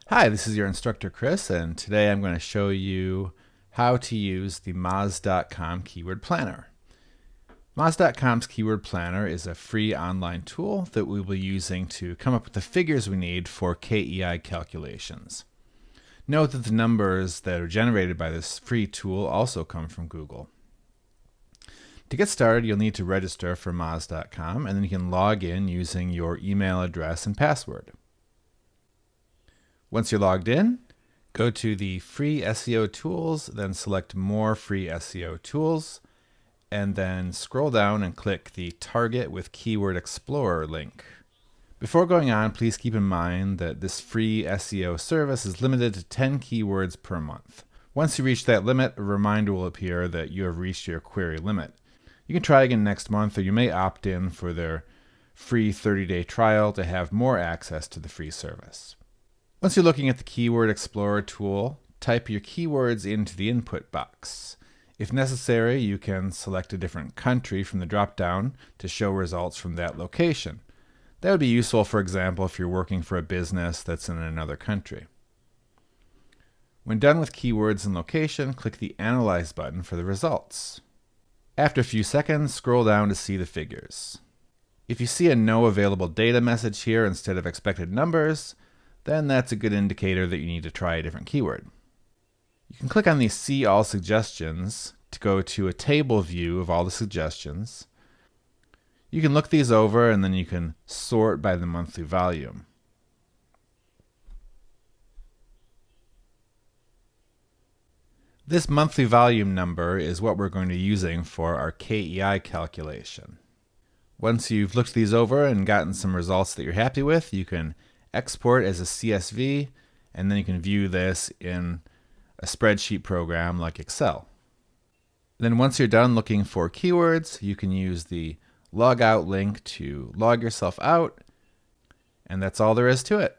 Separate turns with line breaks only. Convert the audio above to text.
Hi, this is your instructor Chris, and today I'm going to show you how to use the Moz.com Keyword Planner. Moz.com's Keyword Planner is a free online tool that we will be using to come up with the figures we need for KEI calculations. Note that the numbers that are generated by this free tool also come from Google. To get started, you'll need to register for Moz.com, and then you can log in using your email address and password. Once you're logged in, go to the free SEO Tools, then select More Free SEO Tools, and then scroll down and click the Target with Keyword Explorer link. Before going on, please keep in mind that this free SEO service is limited to 10 keywords per month. Once you reach that limit, a reminder will appear that you have reached your query limit. You can try again next month, or you may opt in for their free 30-day trial to have more access to the free service. Once you're looking at the Keyword Explorer tool, type your keywords into the input box. If necessary, you can select a different country from the drop-down to show results from that location. That would be useful, for example, if you're working for a business that's in another country. When done with keywords and location, click the Analyze button for the results. After a few seconds, scroll down to see the figures. If you see a No Available Data message here instead of expected numbers, then that's a good indicator that you need to try a different keyword. You can click on the See All Suggestions to go to a table view of all the suggestions. You can look these over and then you can sort by the monthly volume. This monthly volume number is what we're going to be using for our KEI calculation. Once you've looked these over and gotten some results that you're happy with, you can export as a CSV, and then you can view this in a spreadsheet program like Excel. Then once you're done looking for keywords, you can use the log out link to log yourself out, and that's all there is to it.